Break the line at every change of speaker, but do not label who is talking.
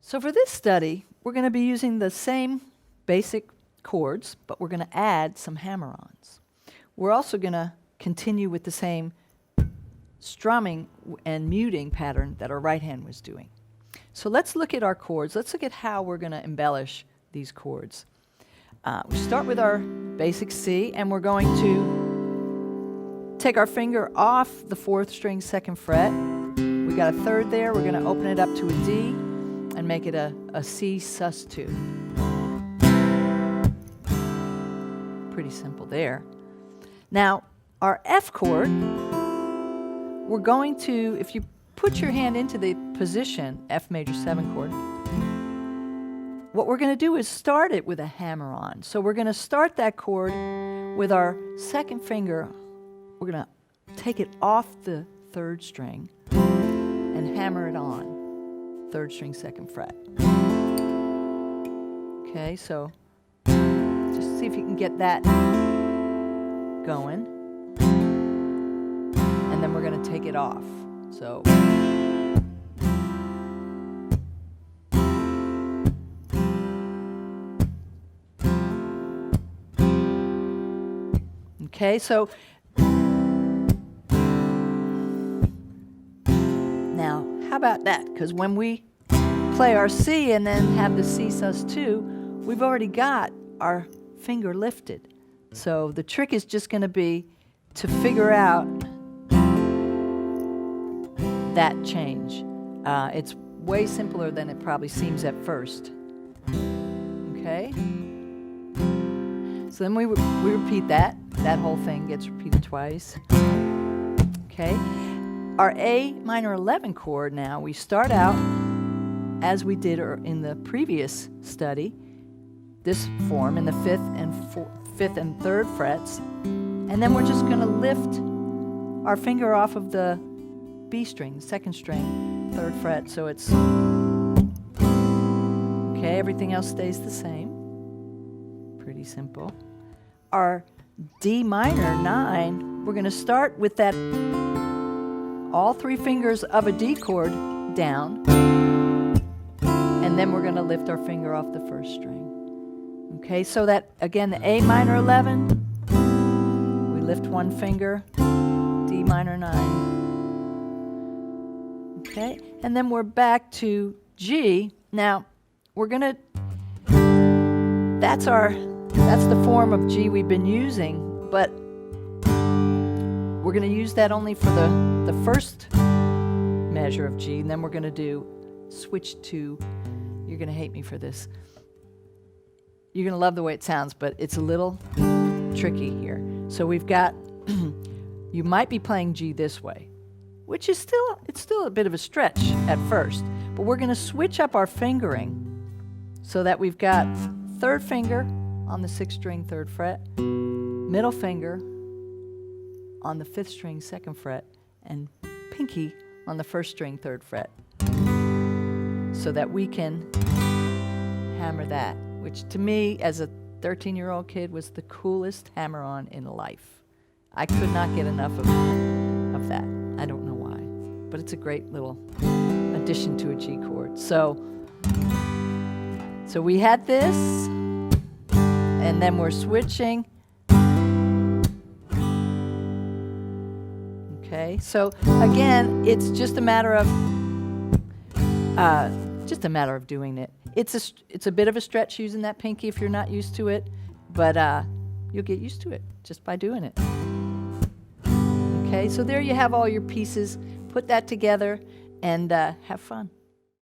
So for this study, we're going to be using the same basic chords, but we're going to add some hammer-ons. We're also going to continue with the same strumming and muting pattern that our right hand was doing. So let's look at our chords. Let's look at how we're going to embellish these chords. We start with our basic C, and we're going to take our finger off the 4th string 2nd fret. We got a 3rd there. We're going to open it up to a D and make it a C sus2. Pretty simple there. Now, our F chord, we're going to, if you put your hand into the position, F major 7 chord, what we're going to do is start it with a hammer-on. So we're going to start that chord with our 2nd finger. We're going to take it off the 3rd string and hammer it on 3rd string 2nd fret. Okay, so just see if you can get that going. And then we're going to take it off. So okay, so now how about that? Because when we play our C and then have the C sus2, we've already got our finger lifted. So the trick is just going to be to figure out that change. It's way simpler than it probably seems at first. Okay? So then we repeat that. That whole thing gets repeated twice. Okay? Our A minor 11 chord now, we start out as we did in the previous study, this form in the 5th and 3rd frets, and then we're just going to lift our finger off of the B string, 2nd string, 3rd fret, so it's okay. Everything else stays the same. Pretty simple. Our D minor 9, we're going to start with that all 3 fingers of a D chord down, and then we're going to lift our finger off the 1st string. Okay, so that, again, the A minor 11, we lift 1 finger, D minor 9. Okay, and then we're back to G. Now, we're going to, that's the form of G we've been using, but we're going to use that only for the first measure of G, and then we're going to switch to, you're going to hate me for this. You're going to love the way it sounds, but it's a little tricky here. So we've got, you might be playing G this way, which is still a bit of a stretch at first, but we're going to switch up our fingering so that we've got 3rd finger on the 6th string 3rd fret, middle finger on the 5th string 2nd fret, and pinky on the 1st string 3rd fret, so that we can hammer that, which to me as a 13-year-old kid was the coolest hammer-on in life. I could not get enough of that. I don't know why, but it's a great little addition to a G chord. So we had this, and then we're switching. Okay, so again, it's just a matter of doing it. It's a bit of a stretch using that pinky if you're not used to it, but you'll get used to it just by doing it. Okay, so there you have all your pieces. Put that together and have fun.